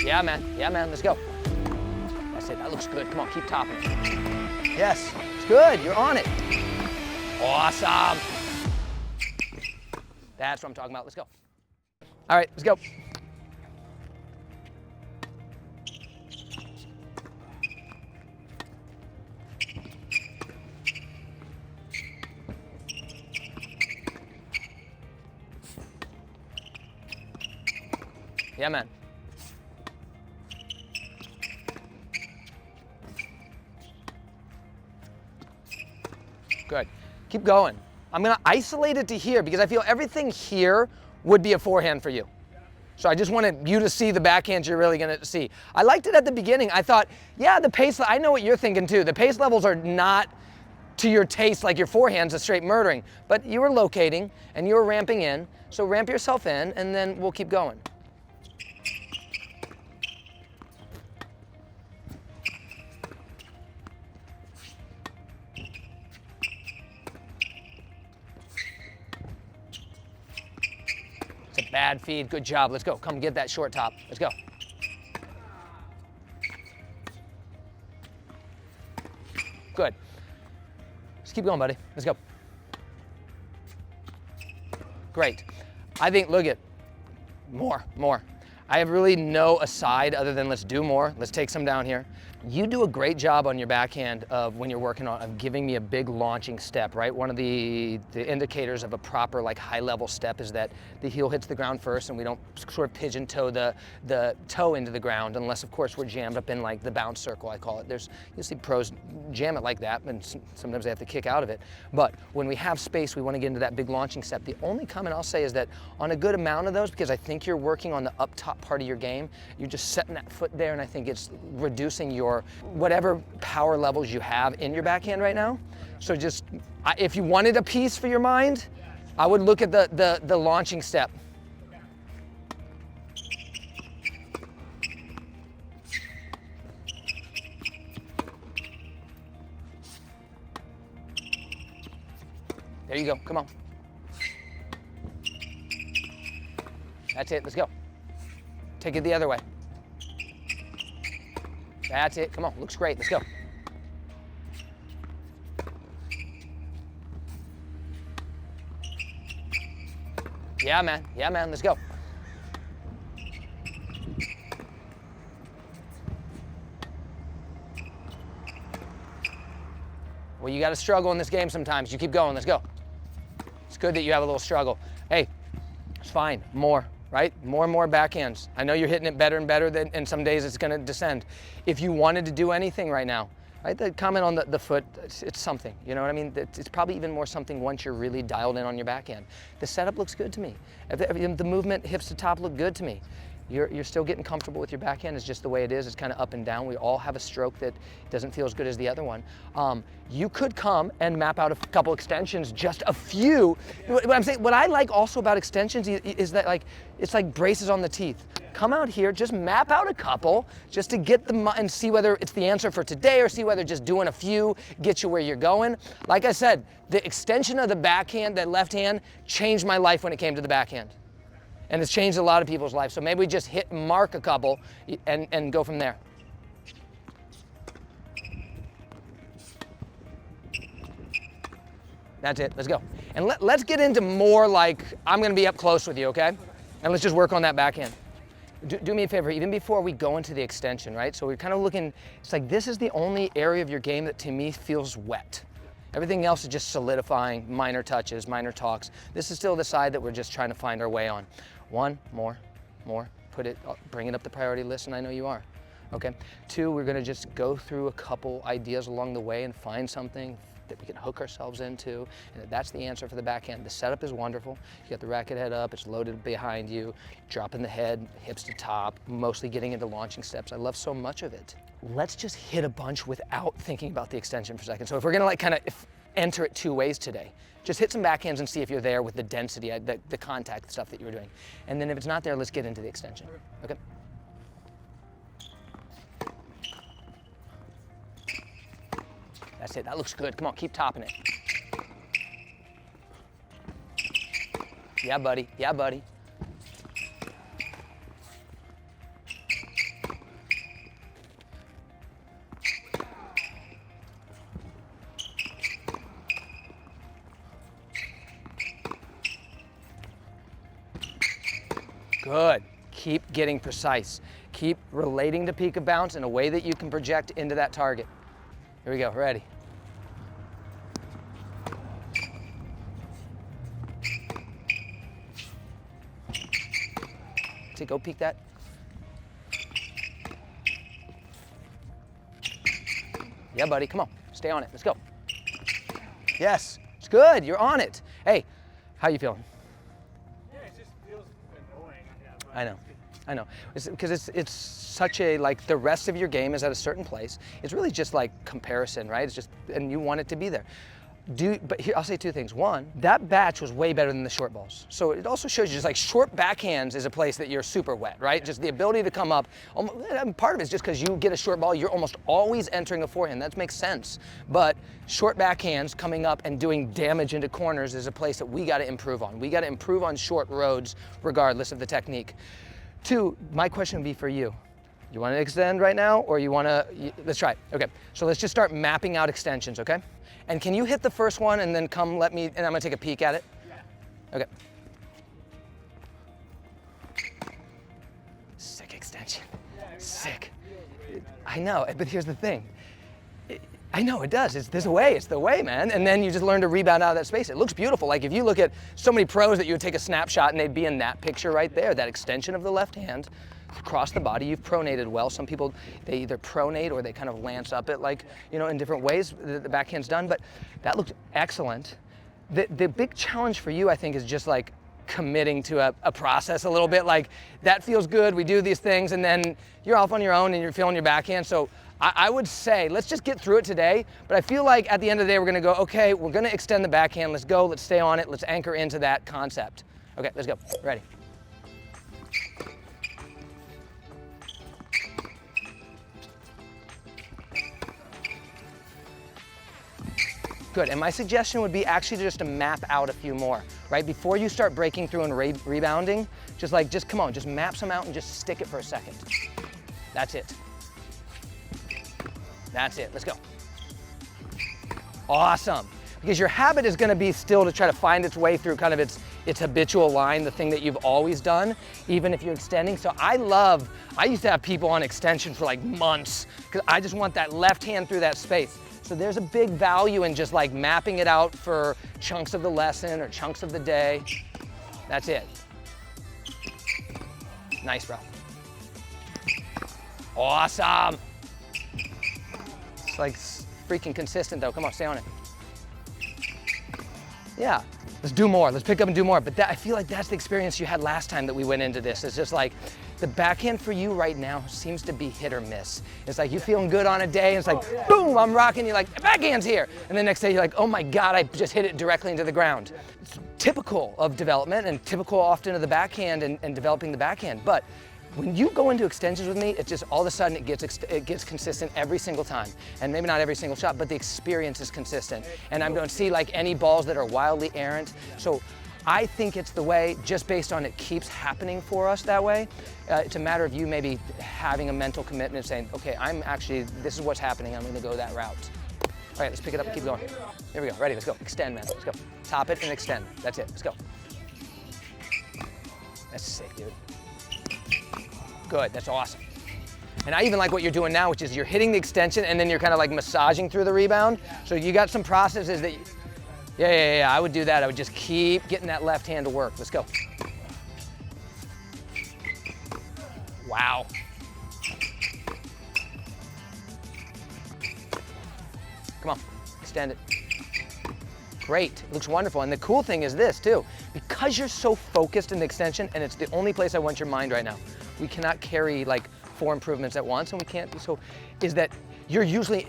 Yeah, man. Yeah, man. Let's go. That's it. That looks good. Come on, keep topping it. Yes. It's good. You're on it. Awesome. That's what I'm talking about. Let's go. All right, let's go. Yeah, man. Good. Keep going. I'm going to isolate it to here because I feel everything here would be a forehand for you. So I just wanted you to see the backhand you're really going to see. I liked it at the beginning. I thought, yeah, the pace, I know what you're thinking too. The pace levels are not to your taste like your forehand's a straight murdering. But you were locating and you were ramping in. So ramp yourself in and then we'll keep going. Bad feed, good job. Let's go. Come get that short top. Let's go. Good. Just keep going, buddy. Let's go. Great. I think, look at, more. I have really no aside other than let's do more. Let's take some down here. You do a great job on your backhand of when you're working on, of giving me a big launching step, right? One of the indicators of a proper like high level step is that the heel hits the ground first and we don't sort of pigeon toe the toe into the ground unless of course we're jammed up in like the bounce circle, I call it. You'll see pros jam it like that and sometimes they have to kick out of it. But when we have space, we want to get into that big launching step. The only comment I'll say is that on a good amount of those, because I think you're working on the up top part of your game, you're just setting that foot there and I think it's reducing your whatever power levels you have in your backhand right now. So just, if you wanted a piece for your mind, I would look at the launching step. There you go, come on. That's it, let's go. Take it the other way. That's it, come on, looks great, let's go. Yeah, man, let's go. Well, you gotta struggle in this game sometimes. You keep going, let's go. It's good that you have a little struggle. Hey, it's fine, more. Right? More and more backhands. I know you're hitting it better and better, and some days it's gonna descend. If you wanted to do anything right now, right? The comment on the foot, it's something, you know what I mean? It's probably even more something once you're really dialed in on your backhand. The setup looks good to me. The movement, hips to top look good to me. You're still getting comfortable with your backhand. It's just the way it is. It's kind of up and down. We all have a stroke that doesn't feel as good as the other one. You could come and map out a couple extensions, just a few. What I'm saying, what I like also about extensions is that like it's like braces on the teeth. Come out here, just map out a couple, just to get them and see whether it's the answer for today or see whether just doing a few gets you where you're going. Like I said, the extension of the backhand, that left hand, changed my life when it came to the backhand. And it's changed a lot of people's lives. So maybe we just mark a couple and go from there. That's it, let's go. And let's get into more like, I'm gonna be up close with you, okay? And let's just work on that backhand. Do me a favor, even before we go into the extension, right? So we're kind of looking, it's like this is the only area of your game that to me feels wet. Everything else is just solidifying, minor touches, minor talks. This is still the side that we're just trying to find our way on. One, more, bring it up the priority list, and I know you are. Okay. Two, we're gonna just go through a couple ideas along the way and find something that we can hook ourselves into, and that's the answer for the backhand. The setup is wonderful. You got the racket head up, it's loaded behind you, dropping the head, hips to top, mostly getting into launching steps. I love so much of it. Let's just hit a bunch without thinking about the extension for a second. So if we're gonna like kind of enter it two ways today, just hit some backhands and see if you're there with the density, the contact stuff that you were doing. And then if it's not there, let's get into the extension, okay? That's it, that looks good. Come on, keep topping it. Yeah, buddy, yeah, buddy. Good. Keep getting precise. Keep relating to peak of bounce in a way that you can project into that target. Here we go, ready. Go peek that. Yeah, buddy, come on, stay on it, let's go. Yes, it's good, you're on it. Hey, how you feeling? Yeah, it just feels annoying. I know. Because it's such a, like, the rest of your game is at a certain place. It's really just like comparison, right? It's just, and you want it to be there. But here, I'll say two things. One, that batch was way better than the short balls. So it also shows you just like short backhands is a place that you're super wet, right? Just the ability to come up, part of it is just because you get a short ball, you're almost always entering a forehand. That makes sense. But short backhands coming up and doing damage into corners is a place that we got to improve on. We got to improve on short roads regardless of the technique. Two, my question would be for you. You want to extend right now or you want to, let's try it. Okay, so let's just start mapping out extensions, okay? And can you hit the first one and then come let me, and I'm gonna take a peek at it? Yeah. Okay. Sick extension, sick. I know, but here's the thing. I know it does, it's the way, man. And then you just learn to rebound out of that space. It looks beautiful. Like if you look at so many pros that you would take a snapshot and they'd be in that picture right there, that extension of the left hand, across the body. You've pronated well. Some people, they either pronate or they kind of lance up it, like, you know, in different ways the backhand's done, but that looked excellent. The big challenge for you, I think, is just like committing to a process a little bit. Like, that feels good, we do these things, and then you're off on your own and you're feeling your backhand. So I would say, let's just get through it today, but I feel like at the end of the day, we're gonna go, okay, we're gonna extend the backhand, let's go, let's stay on it, let's anchor into that concept. Okay, let's go, ready. Good, and my suggestion would be actually just to map out a few more, right? Before you start breaking through and rebounding, just come on, just map some out and just stick it for a second. That's it. That's it, let's go. Awesome, because your habit is gonna be still to try to find its way through kind of its habitual line, the thing that you've always done, even if you're extending. So I used to have people on extension for like months, because I just want that left hand through that space. So there's a big value in just like mapping it out for chunks of the lesson or chunks of the day. That's it. Nice, bro. Awesome. It's like freaking consistent though. Come on, stay on it. Yeah, let's do more. Let's pick up and do more. But I feel like that's the experience you had last time that we went into this. It's just like the backhand for you right now seems to be hit or miss. It's like you feeling good on a day and it's like, boom, I'm rocking. You're like, backhand's here. And the next day you're like, oh my God, I just hit it directly into the ground. It's typical of development and typical often of the backhand and developing the backhand. But when you go into extensions with me, it's just all of a sudden it gets consistent every single time. And maybe not every single shot, but the experience is consistent. And I don't see like any balls that are wildly errant. So I think it's the way, just based on it keeps happening for us that way. It's a matter of you maybe having a mental commitment saying, okay, this is what's happening, I'm gonna go that route. All right, let's pick it up and keep going. Here we go, ready, let's go. Extend, man, let's go. Top it and extend, that's it, let's go. That's sick, dude. Good, that's awesome. And I even like what you're doing now, which is you're hitting the extension and then you're kind of like massaging through the rebound. So you got some processes that, yeah, I would do that. I would just keep getting that left hand to work. Let's go. Wow. Come on, extend it. Great, it looks wonderful. And the cool thing is this too, because you're so focused in the extension and it's the only place I want your mind right now. We cannot carry like 4 improvements at once and we can't, is that you're usually,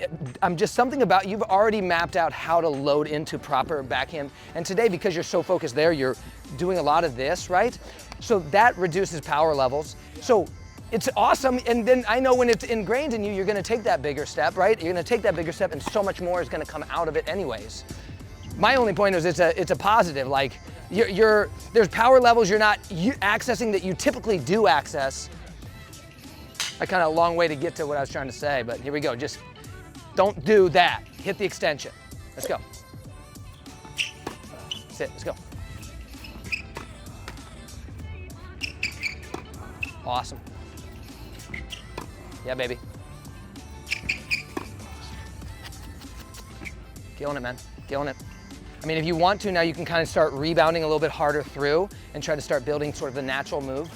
something about, you've already mapped out how to load into proper backhand. And today, because you're so focused there, you're doing a lot of this, right? So that reduces power levels. So it's awesome. And then I know when it's ingrained in you, you're gonna take that bigger step, right? You're gonna take that bigger step and so much more is gonna come out of it anyways. My only point is it's a positive, like there's power levels you're not accessing that you typically do access. I kind of a long way to get to what I was trying to say, but here we go. Just don't do that. Hit the extension. Let's go. That's it, let's go. Awesome. Yeah, baby. Killing it, man. Killing it. I mean, if you want to, now you can kind of start rebounding a little bit harder through and try to start building sort of the natural move.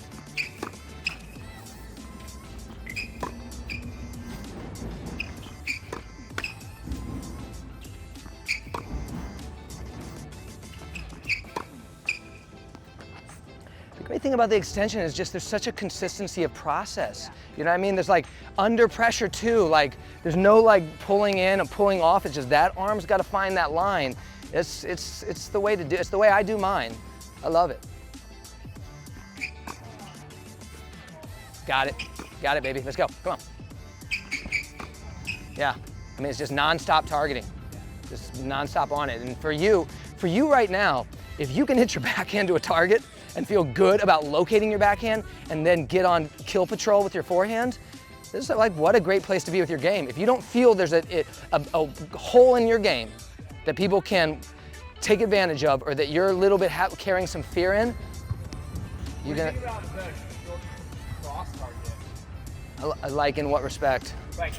The great thing about the extension is just there's such a consistency of process. You know what I mean? There's like under pressure too, like there's no like pulling in and pulling off. It's just that arm's got to find that line. It's the way to do. It's the way I do mine. I love it. Got it, baby. Let's go. Come on. Yeah. I mean, it's just nonstop targeting, just nonstop on it. And for you right now, if you can hit your backhand to a target and feel good about locating your backhand and then get on kill patrol with your forehand, this is like what a great place to be with your game. If you don't feel there's a hole in your game that people can take advantage of, or that you're a little bit carrying some fear in, you're gonna. What do you think about the cross target? Like in what respect? Like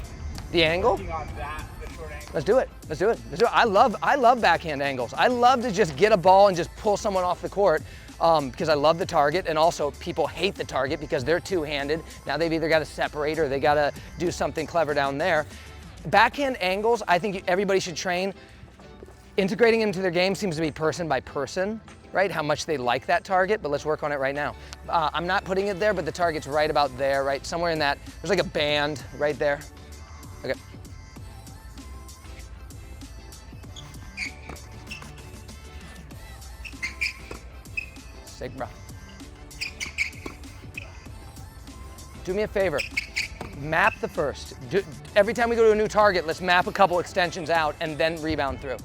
the angle? working on that, the short angle. Let's do it. Let's do it. Let's do it. I love backhand angles. I love to just get a ball and just pull someone off the court because I love the target, and also people hate the target because they're two-handed. Now they've either got to separate or they got to do something clever down there. Backhand angles, I think everybody should train. Integrating into their game seems to be person by person, right? How much they like that target, but let's work on it right now. I'm not putting it there, but the target's right about there, right? Somewhere in that, there's like a band right there. Okay. Sick, bro. Do me a favor. Map the first. Every time we go to a new target, let's map a couple extensions out and then rebound through.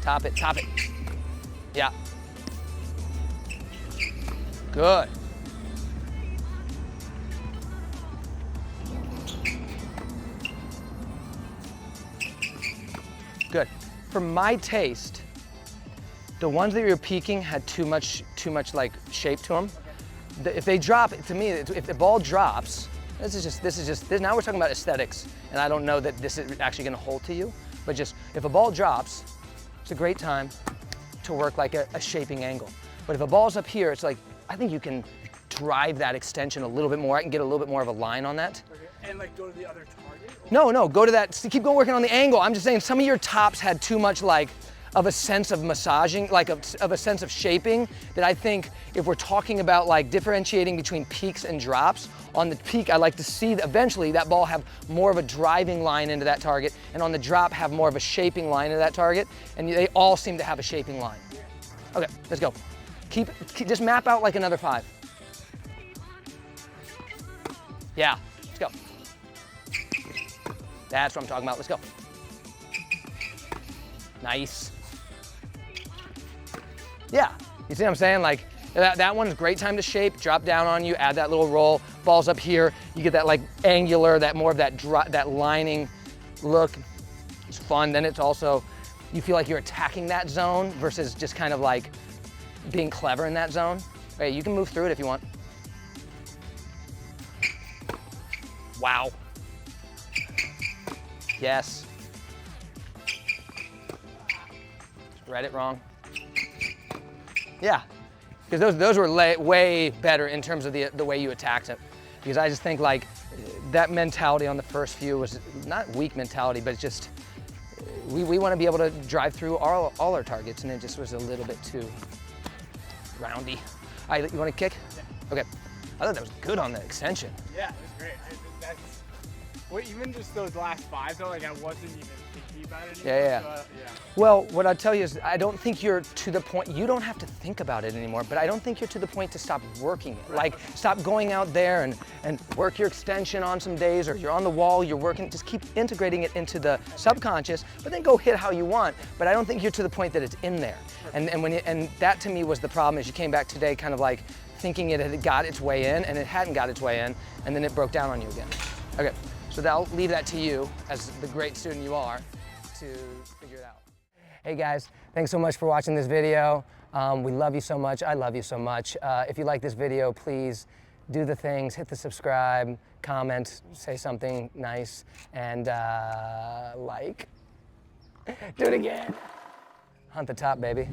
Top it, top it. Yeah. Good. Good. For my taste, the ones that you're peaking had too much like shape to them. If they drop, to me, if the ball drops, this is just, now we're talking about aesthetics, and I don't know that this is actually gonna hold to you, but just, if a ball drops, it's a great time to work like a shaping angle. But if a ball's up here, it's like, I think you can drive that extension a little bit more. I can get a little bit more of a line on that. Okay. And like go to the other target? No, go to that, keep going working on the angle. I'm just saying some of your tops had too much like, of a sense of massaging, like of a sense of shaping, that I think if we're talking about like differentiating between peaks and drops, on the peak I like to see eventually that ball have more of a driving line into that target, and on the drop have more of a shaping line into that target, and they all seem to have a shaping line. Okay, let's go. Just map out like another 5. Yeah, let's go. That's what I'm talking about, let's go. Nice. Yeah, you see what I'm saying? Like that one's a great time to shape, drop down on you, add that little roll, ball's up here, you get that like angular, that more of that lining look. It's fun. Then it's also, you feel like you're attacking that zone versus just kind of like being clever in that zone. Hey, you can move through it if you want. Wow. Yes. Read it wrong. Yeah, because those were way better in terms of the way you attacked it. Because I just think like that mentality on the first few was not weak mentality, but it's just, we want to be able to drive through all our targets, and it just was a little bit too roundy. All right, you want to kick? Yeah. Okay. I thought that was good on the extension. Yeah, it was great. Well, even just those last 5 though, like I wasn't even thinking about it anymore. Yeah. So, yeah. Well, what I'll tell you is I don't think you're to the point, you don't have to think about it anymore, but I don't think you're to the point to stop working it. Right. Like stop going out there and work your extension on some days, or you're on the wall, you're working, just keep integrating it into the subconscious, but then go hit how you want. But I don't think you're to the point that it's in there. And that to me was the problem, is you came back today kind of like thinking it had got its way in, and it hadn't got its way in, and then it broke down on you again. Okay. So I'll leave that to you, as the great student you are, to figure it out. Hey guys, thanks so much for watching this video. We love you so much. I love you so much. If you like this video, please do the things, hit the subscribe, comment, say something nice, and like. Do it again. Hunt the top, baby.